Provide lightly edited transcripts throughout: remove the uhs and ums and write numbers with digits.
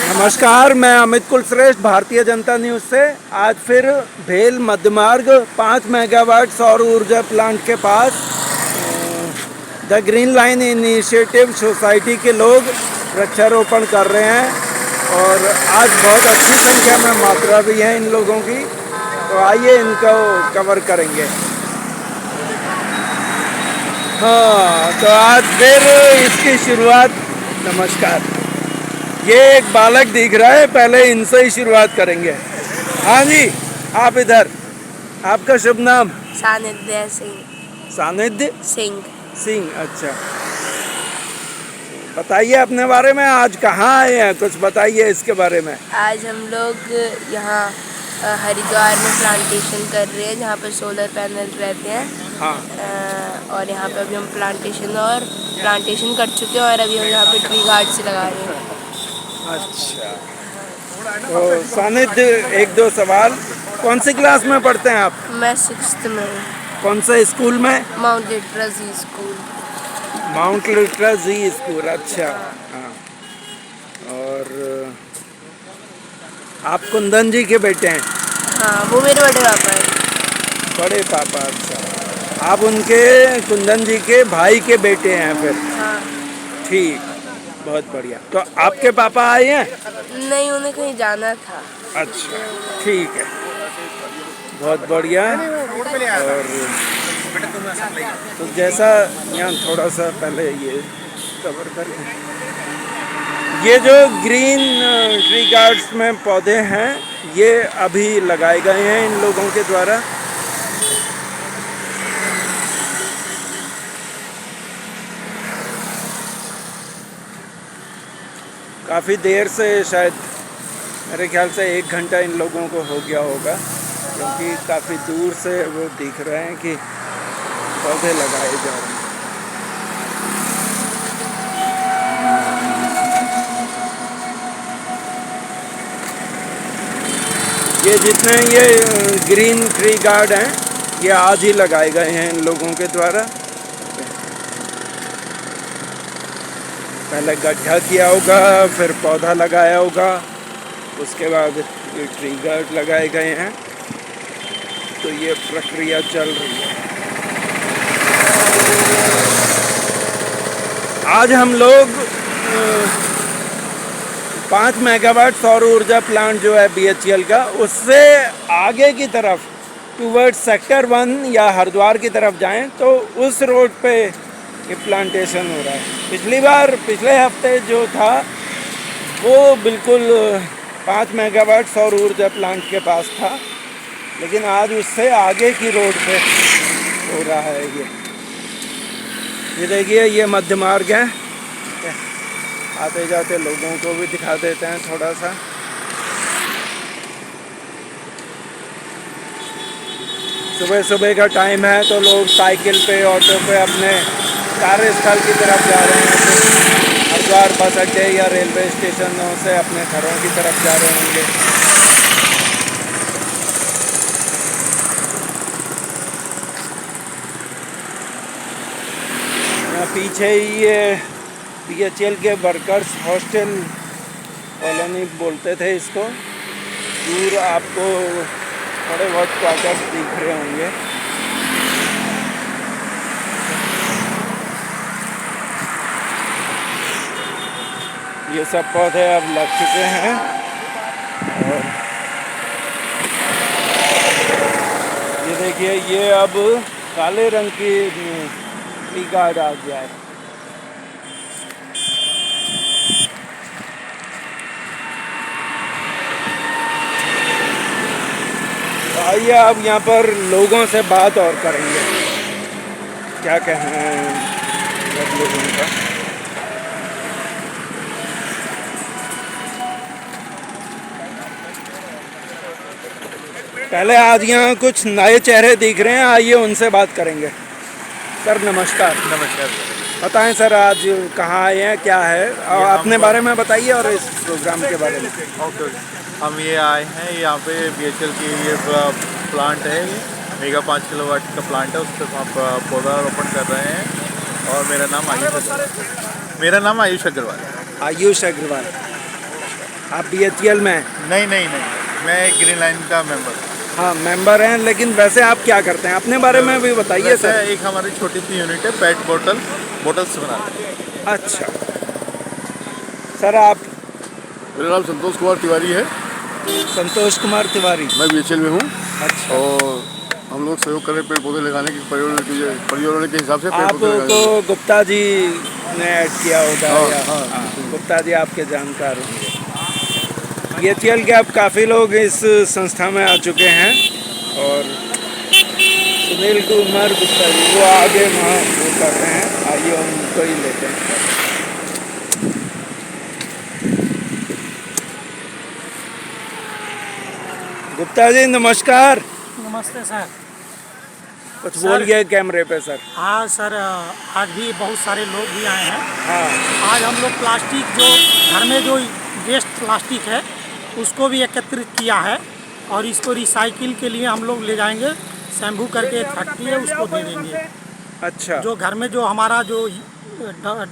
नमस्कार, मैं अमित कुलश्रेष्ठ, भारतीय जनता न्यूज़ से। आज फिर भेल मध्य मार्ग 5 मेगावाट सौर ऊर्जा प्लांट के पास the green line initiative society के लोग वृक्षारोपण कर रहे हैं और आज बहुत अच्छी संख्या में मात्रा भी है इन लोगों की। तो आइए इनको कवर करेंगे। हाँ, तो आज फिर इसकी शुरुआत। नमस्कार, ये एक बालक दिख रहा है, पहले इनसे ही शुरुआत करेंगे। हाँ जी, आप इधर। आपका शुभ नाम? सानिध्य सिंह। सानिध्य सिंह। सिंह, अच्छा। बताइए अपने बारे में, आज कहाँ आए हैं, कुछ बताइए इसके बारे में। आज हम लोग यहाँ हरिद्वार में प्लांटेशन कर रहे हैं, जहाँ पर सोलर पैनल रहते हैं। हाँ। और यहाँ पे अभी हम प्लांटेशन कर चुके हैं और अभी हम यहाँ पे ट्री गार्ड्स लगा रहे हैं। अच्छा, तो सानिध्य, एक दो सवाल। कौन सी क्लास में पढ़ते हैं आप? मैं 6th में हूँ। कौन से स्कूल में? Mount literacy school. Mount literacy school, अच्छा। हाँ, और आप कुंदन जी के बेटे हैं? हाँ, वो मेरे बड़े पापा हैं। बड़े पापा, अच्छा। आप उनके, कुंदन जी के भाई के बेटे हैं फिर? हाँ। ठीक, बहुत बढ़िया। तो आपके पापा आए हैं? नहीं, उन्हें कहीं जाना था। अच्छा, ठीक है, बहुत बढ़िया। और तो जैसा यहाँ थोड़ा सा पहले ये कवर करें, ये जो ग्रीन ट्री गार्ड्स में पौधे हैं, ये अभी लगाए गए हैं इन लोगों के द्वारा। काफ़ी देर से, शायद मेरे ख्याल से 1 घंटा इन लोगों को हो गया होगा, क्योंकि काफ़ी दूर से वो दिख रहे हैं कि पौधे लगाए जा रहे हैं। ये जितने ये ग्रीन ट्री गार्ड हैं, ये आज ही लगाए गए हैं इन लोगों के द्वारा। पहले गड्ढा किया होगा, फिर पौधा लगाया होगा, उसके बाद ये ट्री गार्ड लगाए गए हैं। तो ये प्रक्रिया चल रही है। आज हम लोग 5 मेगावाट सौर ऊर्जा प्लांट जो है BHEL का, उससे आगे की तरफ टूवर्ड सेक्टर 1 या हरिद्वार की तरफ जाएं तो उस रोड पे ये प्लांटेशन हो रहा है। पिछले हफ्ते जो था वो बिल्कुल 5 मेगावाट सौर ऊर्जा प्लांट के पास था, लेकिन आज उससे आगे की रोड पे हो रहा है ये देखिए, ये मध्य मार्ग है। आते जाते लोगों को भी दिखा देते हैं थोड़ा सा। सुबह सुबह का टाइम है तो लोग साइकिल पे, ऑटो पे अपने कार्यस्थल की तरफ जा रहे हैं, फिर हरिद्वार बस अड्डे या रेलवे स्टेशनों से अपने घरों की तरफ जा रहे होंगे। यहाँ पीछे ही ये BHEL के वर्कर्स हॉस्टल कॉलोनी बोलते थे इसको। दूर आपको थोड़े बहुत क्वार्टर्स दिख रहे होंगे। ये सब पौधे अब लग चुके हैं और ये देखिए, ये अब काले रंग की ट्री गार्ड आ गया है। आइए अब यहाँ पर लोगों से बात और करेंगे, क्या कहना है सब लोगों का। पहले आज यहाँ कुछ नए चेहरे दिख रहे हैं, आइए उनसे बात करेंगे। सर नमस्कार। नमस्कार। बताएं सर, आज कहाँ आए हैं, क्या है, और अपने बारे में बताइए और इस प्रोग्राम के बारे में। ओके, हम ये आए हैं, यहाँ पे BHEL की ये प्लांट है, ये मेगा 5 किलोवाट का प्लांट है, उस पर हम पौधारोपण कर रहे हैं। और मेरा नाम आयुष अग्रवाल है। आयुष अग्रवाल, आप BHEL में हैं? नहीं नहीं नहीं, मैं ग्रीन लाइन का मेंबर। हाँ मेंबर हैं, लेकिन वैसे आप क्या करते हैं, अपने बारे में भी बताइए वैसे सर। एक हमारी छोटी सी यूनिट है, पेट बोटल्स बनाते हैं। अच्छा सर, आप? मेरा नाम संतोष कुमार तिवारी है। संतोष कुमार तिवारी। मैं BHEL में हूँ। अच्छा, और हम लोग सहयोग कर रहे हैं पेड़ पौधे लगाने के, पर्यावरण के हिसाब से पेड़ पौधे लगाने आपको गुप्ता जी ने ऐड किया होगा हाँ, या? हाँ। हाँ, गुप्ता जी आपके जानकार होंगे। BHEL के अब काफ़ी लोग इस संस्था में आ चुके हैं, और सुनील कुमार गुप्ता जी वो आगे वहाँ वो कर रहे हैं, आइए उनको ही लेते हैं। गुप्ता जी नमस्कार। नमस्ते सर। कुछ सर। बोलिए कैमरे पे सर। हाँ सर, आज भी बहुत सारे लोग भी आए हैं। हाँ आज हम लोग प्लास्टिक जो घर में जो वेस्ट प्लास्टिक है उसको भी एकत्रित किया है, और इसको रिसाइकिल के लिए हम लोग ले जाएंगे। शैम्भू करके एक फैक्ट्री है, उसको दे देंगे। अच्छा, जो घर में जो हमारा जो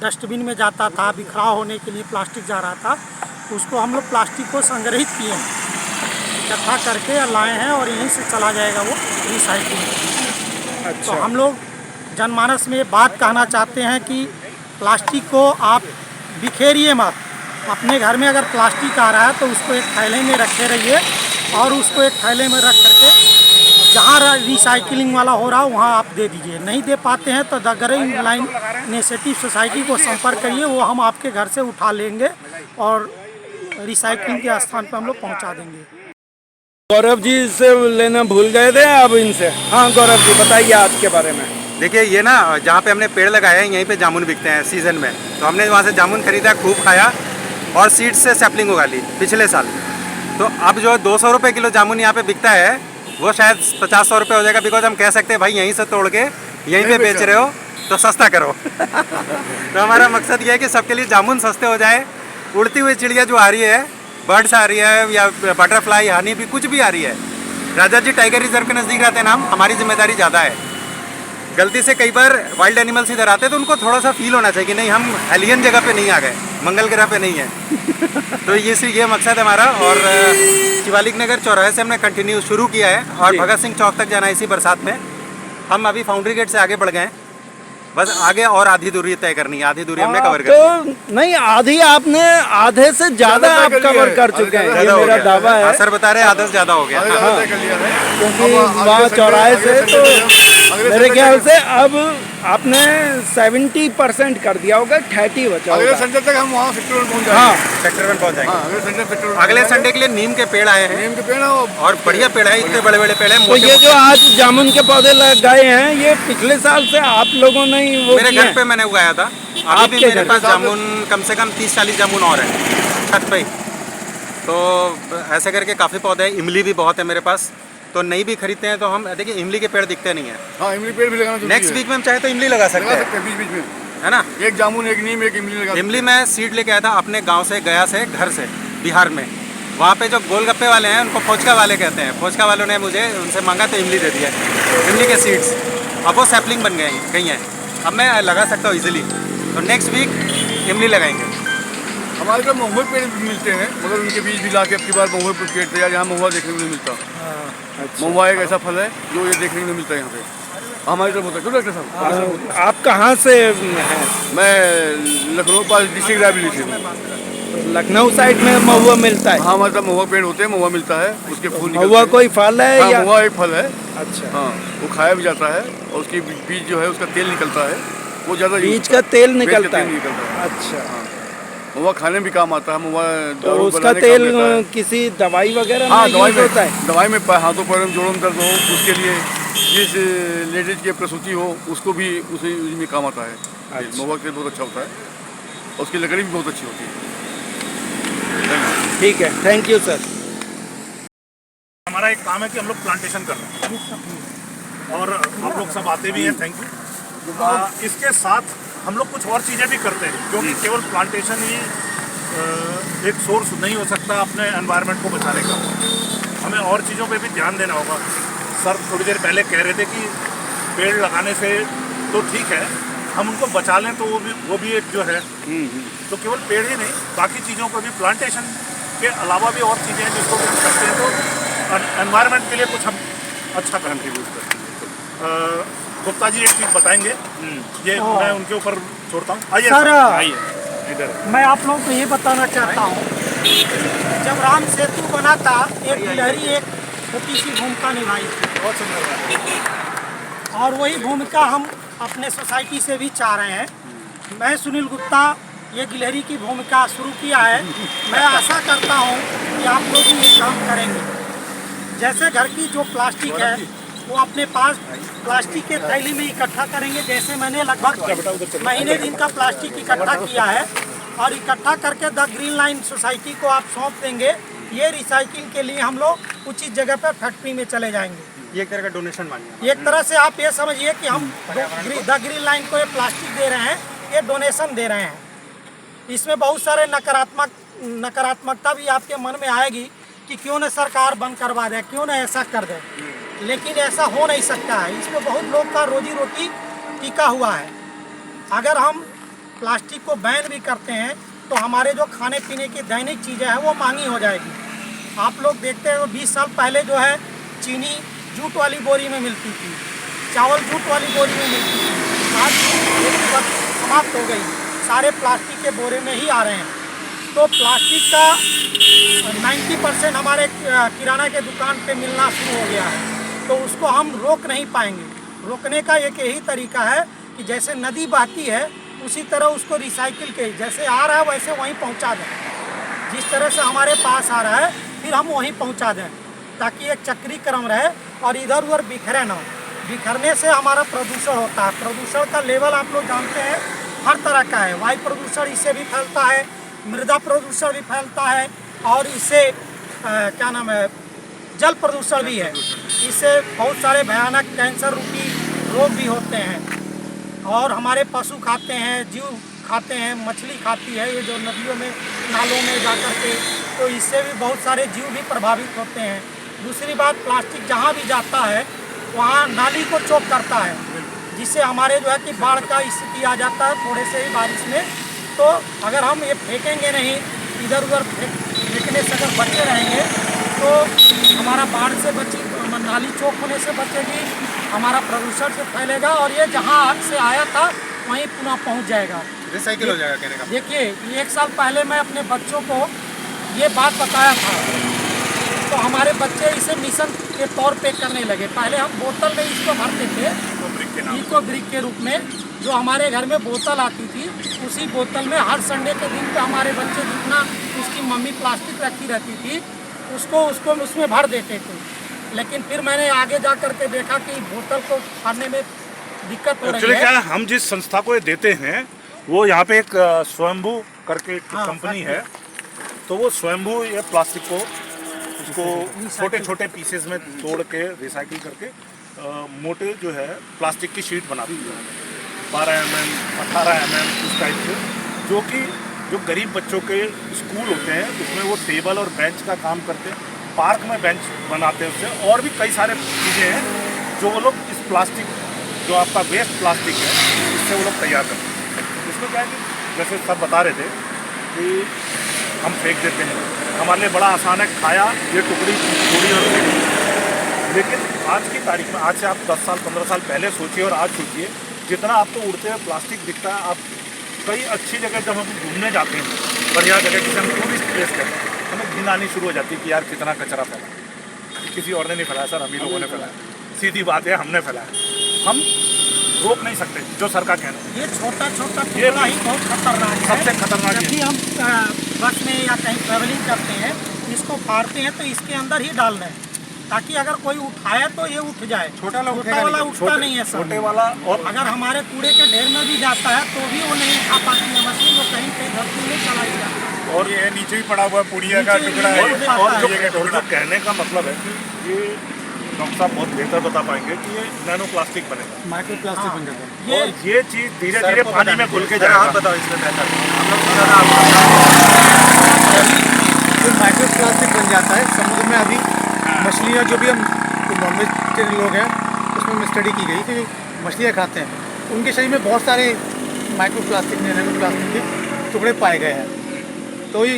डस्टबिन में जाता था, बिखराव होने के लिए प्लास्टिक जा रहा था, उसको हम लोग प्लास्टिक को संग्रहित किए हैं, इकट्ठा करके लाए हैं, और यहीं से चला जाएगा वो रिसाइकिल। तो अच्छा। हम लोग जनमानस में बात कहना चाहते हैं कि प्लास्टिक को आप बिखेरिए मत। अपने घर में अगर प्लास्टिक आ रहा है तो उसको एक थैले में रखे रहिए, और उसको एक थैले में रख करके जहाँ रिसाइकिलिंग वाला हो रहा है वहाँ आप दे दीजिए। नहीं दे पाते हैं तो the green line initiative society को संपर्क करिए, वो हम आपके घर से उठा लेंगे और रिसाइकिलिंग के स्थान पर हम लोग पहुँचा देंगे। गौरव जी से लेना भूल गए थे अब इनसे। हाँ गौरव जी बताइए आज के बारे में। देखिए ये ना, जहाँ पे हमने पेड़ लगाए हैं यहीं पे जामुन बिकते हैं सीज़न में, तो हमने वहाँ से जामुन खरीदा, खूब खाया, और सीड से सैपलिंग उगा ली पिछले साल। तो अब जो 200 रुपये किलो जामुन यहाँ पे बिकता है वो शायद 50-100 रुपये हो जाएगा, बिकॉज हम कह सकते हैं भाई यहीं से तोड़ के यहीं पे बेच रहे हो तो सस्ता करो। तो हमारा मकसद ये है कि सबके लिए जामुन सस्ते हो जाए। उड़ती हुई चिड़िया जो आ रही है, बर्ड्स आ रही है, या बटरफ्लाई, हनी भी, कुछ भी आ रही है। राजा जी टाइगर रिजर्व के नज़दीक रहते हैं ना, हमारी जिम्मेदारी ज़्यादा है। गलती से कई बार वाइल्ड एनिमल्स इधर आते हैं तो उनको थोड़ा सा फील होना चाहिए कि नहीं, हम एलियन जगह पे नहीं आ गए, मंगल ग्रह पे नहीं है। तो ये मकसद है हमारा। और शिवालिक नगर चौराहे से हमने कंटिन्यू शुरू किया है, और भगत सिंह चौक तक जाना है इसी बरसात में। हम अभी फाउंड्री गेट से आगे बढ़ गए हैं, बस आगे और आधी दूरी तय करनी है, आधी दूरी हमने कवर कर ली। तो नहीं, आधी आपने आधे से ज्यादा आप कवर कर चुके हैं, ये मेरा दावा है। सर बता रहे हैं आधा से ज़्यादा हो गया। क्योंकि वहाँ चौराहे से तो मेरे ख्याल से अब आपने 70% कर दिया होगा, 30 बचा अगले होगा। संडे तक हम वहाँ सेक्टर में पहुँच हाँ जाएंगे। सेक्टर में पहुँच जाएंगे। हाँ, अगले संडे सेक्टर में अगले संडे के लिए नीम के पेड़ आए हैं, नीम के पेड़ है वो। और बढ़िया पेड़ है, इतने बड़े बड़े पेड़ हैं। तो ये जो आज जामुन के पौधे लगाए हैं, ये पिछले साल से आप लोगों ने ही वो मेरे किए घर हैं? पे मैंने उगाया था। अभी आपके भी मेरे घर? पास जामुन कम से कम 30-40 जामुन और हैं छत पे ही। तो ऐसे करके काफ़ी पौधे हैं। इमली भी बहुत है मेरे पास, तो नहीं भी खरीदते हैं तो हम, देखिए इमली के पेड़ दिखते नहीं है। हाँ, इमली पेड़ भी लगाना जरूरी नेक्स्ट है। वीक में हम चाहे तो इमली लगा सकते लगा हैं, सकते हैं बीच बीच में, है ना। एक जामुन, एक नीम, एक इमली लगा। इमली मैं सीड लेके आया था अपने गांव से, गया से, घर से, बिहार में। वहाँ पे जो गोलगप्पे वाले हैं उनको फोचका वाले कहते हैं। फोचका वालों ने मुझे उनसे मांगा तो इमली दे दिया, इमली के सीड्स। अब वो सैपलिंग बन गई हैं, अब मैं लगा सकता हूँ इजीली। तो नेक्स्ट वीक इमली लगाएंगे। हमारे पास महुआ पेड़ भी मिलते हैं, मगर उनके बीज भी ला के अब की बार महुआ पेड़ तैयार, यहाँ महुआ देखने को नहीं मिलता। महुआ एक ऐसा फल है जो ये देखने को नहीं मिलता यहाँ पे, हमारी तरफ होता है। क्यों डॉक्टर साहब? आप कहाँ से हैं? मैं लखनऊ पास डिस्ट्रिक्ट लाइब्रेरी से हूँ। लखनऊ साइड में महुआ मिलता है? हाँ, हमारे पास महुआ पेड़ होते हैं, महुआ मिलता है, उसके फूल निकलते महुआ हैं। कोई फल है हाँ, या? महुआ एक फल है। अच्छा, हाँ, वो खाया भी जाता है, और उसकी बीज जो है उसका तेल निकलता है, वो ज़्यादा बीज का तेल बीज का निकलता तेल है? निकलता है। अच्छा, महुआ खाने में भी काम आता है, महुआ तो दारू उसका बनाने का तेल काम देता है। किसी दवाई वगैरह हाँ, में दवाई यूज में, होता है? दवाई में हाथों पैरों में जोड़ों में दर्द हो उसके लिए, जिस लेडीज की प्रसूति हो उसको भी उसी में काम आता है। अच्छा। महुआ का तेल बहुत अच्छा होता है, और उसकी लकड़ी भी बहुत अच्छी होती है। ठीक है, थैंक यू सर। हमारा एक काम है कि हम लोग प्लांटेशन कर रहे हैं, और आप लोग सब आते भी हैं, थैंक यू। इसके साथ हम लोग कुछ और चीज़ें भी करते हैं, क्योंकि केवल प्लांटेशन ही एक सोर्स नहीं हो सकता अपने एनवायरनमेंट को बचाने का। हमें और चीज़ों पे भी ध्यान देना होगा। सर थोड़ी देर पहले कह रहे थे कि पेड़ लगाने से तो ठीक है, हम उनको बचा लें तो वो भी एक जो है, तो केवल पेड़ ही नहीं बाकी चीज़ों को भी, प्लांटेशन के अलावा भी और चीज़ें हैं जिसको भी हम करते हैं तो एनवायरनमेंट के लिए कुछ हम अच्छा कंट्रीब्यूट करते हैं। गुप्ता जी एक चीज़ बताएंगे, ये मैं उनके ऊपर छोड़ता हूँ। आइए सर, आइए इधर। मैं आप लोगों को ये बताना चाहता हूँ, जब राम सेतु बना था एक गिलहरी एक छोटी सी भूमिका निभाई थी, बहुत सुंदर बात है। और वही भूमिका हम अपने सोसाइटी से भी चाह रहे हैं। मैं सुनील गुप्ता ये गिलहरी की भूमिका शुरू किया है। मैं आशा करता हूँ कि आप लोग भी ये काम करेंगे। जैसे घर की जो प्लास्टिक है वो अपने पास प्लास्टिक के थैली में इकट्ठा करेंगे। जैसे मैंने लगभग महीने दिन का प्लास्टिक इकट्ठा किया है और इकट्ठा करके द ग्रीन लाइन सोसाइटी को आप सौंप देंगे। ये रिसाइकिल के लिए हम लोग उचित जगह पर फैक्ट्री में चले जाएंगे। ये एक तरह का डोनेशन मानिए। एक तरह से आप ये समझिए कि हम द ग्रीन लाइन को ये प्लास्टिक दे रहे हैं, ये डोनेशन दे रहे हैं। इसमें बहुत सारे नकारात्मकता भी आपके मन में आएगी कि क्यों न सरकार बंद करवा दे, क्यों न ऐसा कर दे, लेकिन ऐसा हो नहीं सकता है। इसमें बहुत लोग का रोजी रोटी टिका हुआ है। अगर हम प्लास्टिक को बैन भी करते हैं तो हमारे जो खाने पीने की दैनिक चीज़ें हैं वो महंगी हो जाएगी। आप लोग देखते हैं 20 साल पहले जो है चीनी जूट वाली बोरी में मिलती थी, चावल जूट वाली बोरी में मिलती थी। आज ये समाप्त हो गई, सारे प्लास्टिक के बोरे में ही आ रहे हैं। तो प्लास्टिक का 90% हमारे किराना के दुकान पे मिलना शुरू हो गया है, तो उसको हम रोक नहीं पाएंगे। रोकने का एक यही तरीका है कि जैसे नदी बहती है उसी तरह उसको रिसाइकिल के जैसे आ रहा है वैसे वहीं पहुंचा दें। जिस तरह से हमारे पास आ रहा है फिर हम वहीं पहुंचा दें, ताकि एक चक्री क्रम रहे और इधर उधर बिखरे ना हो। बिखरने से हमारा प्रदूषण होता है। प्रदूषण का लेवल आप लोग जानते हैं हर तरह का है। वायु प्रदूषण इससे भी फैलता है, मृदा प्रदूषण भी फैलता है, और इससे क्या नाम है, जल प्रदूषण भी है। इससे बहुत सारे भयानक कैंसर रूपी रोग भी होते हैं। और हमारे पशु खाते हैं, जीव खाते हैं, मछली खाती है ये जो नदियों में नालों में जा कर के, तो इससे भी बहुत सारे जीव भी प्रभावित होते हैं। दूसरी बात, प्लास्टिक जहाँ भी जाता है वहाँ नाली को चौक करता है, जिससे हमारे जो है कि बाढ़ का स्थिति आ जाता है थोड़े से ही बारिश में। तो अगर हम ये फेंकेंगे नहीं, इधर उधर फेंकने से अगर बचे रहेंगे तो हमारा बाढ़ से बची, नाली चौक होने से बचेगी, हमारा प्रदूषण से फैलेगा, और ये जहाँ से आया था वहीं पुनः पहुँच जाएगा, रिसाइकिल हो जाएगा कहने का। देखिए 1 साल पहले मैं अपने बच्चों को ये बात बताया था, तो हमारे बच्चे इसे मिशन के तौर पे करने लगे। पहले हम बोतल में इसको भरते थे, इको ब्रिक के रूप में, जो हमारे घर में बोतल आती थी उसी बोतल में हर संडे के दिन पे हमारे बच्चे जितना उसकी मम्मी प्लास्टिक रखी रहती थी उसको उसमें भर देते थे। लेकिन फिर मैंने आगे जा कर के देखा कि बोतल को भरने में दिक्कत हो रही एक्चुअली है। क्या है, हम जिस संस्था को ये देते हैं वो यहाँ पे एक स्वयंभू करके कंपनी है, तो वो स्वयंभू ये प्लास्टिक को उसको छोटे छोटे पीसेस में तोड़ के रिसाइकिल करके मोटे जो है प्लास्टिक की शीट बनाती है 12 mm 18 mm उस टाइप से, जो कि जो गरीब बच्चों के स्कूल होते हैं उसमें वो टेबल और बेंच का काम करते हैं, पार्क में बेंच बनाते हैं उससे, और भी कई सारे चीज़ें हैं जो वो लोग इस प्लास्टिक जो आपका वेस्ट प्लास्टिक है इससे वो लोग तैयार करते हैं। इसमें क्या है कि जैसे सब बता रहे थे कि हम फेंक देते हैं, हमारे लिए बड़ा आसान है, खाया ये टुकड़ी थोड़ी और फेंक। लेकिन आज की तारीख में, आज से आप 10 साल 15 साल पहले सोचिए और आज सोचिए, जितना आपको उड़ते हुए प्लास्टिक दिखता है, आप कई अच्छी जगह जब हम घूमने जाते हैं, बढ़िया जगह जिसे हम टूरिस्ट प्लेस करते हैं, हमें घिन आनी शुरू हो जाती है कि यार कितना कचरा फैला। किसी और ने नहीं फैलाया सर, हम ही लोगों ने फैलाया, सीधी बात है, हमने फैलाया। हम रोक नहीं सकते जो सर का कहना है। ये छोटा छोटा टुकड़ा ही बहुत खतरनाक है। सबसे खतरनाक जब भी हम बस में या कहीं ट्रैवलिंग करते हैं इसको फाड़ते हैं तो इसके अंदर ही डालना है, ताकि अगर कोई उठाए तो ये उठ जाए। छोटा वाला उठता नहीं है सर, छोटे वाला। और अगर हमारे कूड़े के ढेर में भी जाता है तो भी वो नहीं उठा पाती है मशीन, वो कहीं कहीं धरती में चला जाता है। और ये नीचे ही पड़ा हुआ पुड़िया का टुकड़ा है। और जो कहने का मतलब है कि ये डॉक्टर साहब बहुत बेहतर बता पाएंगे कि ये नैनो प्लास्टिक बनेगा, माइक्रो प्लास्टिक बन जाता है। और ये चीज़ धीरे धीरे पानी में घुल के जाएगा। आप बताओ इसमें बेहतर। जो माइक्रो प्लास्टिक बन जाता है समुद्र में। अभी मछलियाँ जो भी हम नॉन वेजिटेरियन लोग हैं उसमें स्टडी की गई कि मछलियाँ खाते हैं उनके शरीर में बहुत सारे माइक्रो प्लास्टिक नैनो प्लास्टिक के टुकड़े पाए गए हैं। तो ये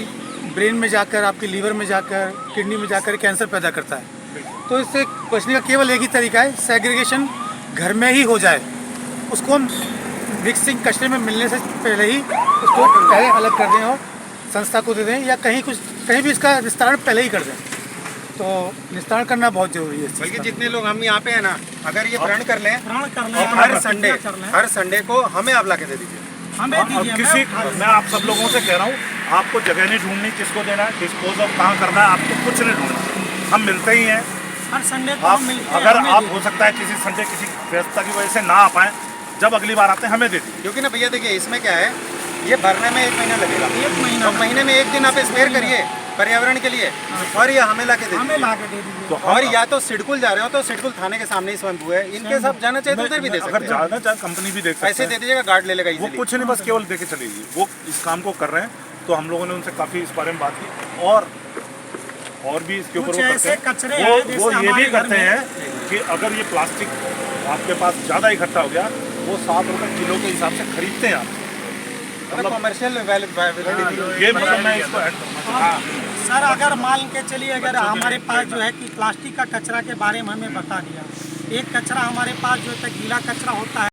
ब्रेन में जाकर, आपके लीवर में जाकर, किडनी में जाकर कैंसर पैदा करता है। तो इससे बचने का केवल एक ही तरीका है, सेग्रीगेशन घर में ही हो जाए। उसको हम मिक्सिंग कचरे में मिलने से पहले ही उसको पहले अलग कर दें और संस्था को दे दें, या कहीं भी इसका निस्तारण पहले ही कर दें। तो निस्तारण करना बहुत जरूरी है। बल्कि जितने लोग हम यहाँ पे हैं ना, अगर ये प्रण कर लें और हर संडे को हमें आप ला के दे दीजिए। हमें और दीजिए, किसी मैं आप सब लोगों से कह रहा हूँ, आपको जगह नहीं ढूंढनी किसको देना है, डिस्पोज ऑफ कहाँ करना है, आपको कुछ नहीं ढूंढना। हम मिलते ही हैं। हर संडे को आप हम मिलते हैं, अगर हमें आप दीजिए। हो सकता है किसी संडे किसी व्यस्तता की वजह से ना आ पाए, जब अगली बार आते हैं हमें दे दीजिए। क्योंकि ना भैया देखिए, इसमें क्या है, ये भरने में 1 महीना लगेगा। 1 महीना तो महीने में 1 दिन आप स्पेयर करिए पर्यावरण के लिए, और ये हमें ला के दे हमें दीजिए। ला के दे दीजिए। तो और या तो सिडकुल जा रहे हो तो सिडकुल थाने के सामने ही स्वयंभू है, इनके साथ जाना चाहिए तो उधर भी दे अगर सकते हैं। ज्यादा चाहे कंपनी भी देख सकते पैसे हैं। दे दीजिएगा, गार्ड ले लेगा वो इजीली। कुछ नहीं, बस केवल देके चलेगी। वो इस काम को कर रहे हैं, तो हम लोगों ने उनसे काफ़ी इस बारे में बात की, और भी इसके ऊपर कुछ वो ऐसे करते कचरे हैं। हैं वो जैसे ये भी हमारे घर करते में- हैं कि अगर ये प्लास्टिक आपके पास ज़्यादा इकट्ठा हो गया, वो 7 रुपये किलो के हिसाब से खरीदते हैं आप। मतलब कमर्शियल वैलिडिटी। ये मतलब मैं इसको ऐड करना सर, अगर मान के चलिए, अगर हमारे पास जो है कि प्लास्टिक का कचरा के बारे में हमें बता दिया, एक कचरा हमारे पास जो है गीला कचरा होता है।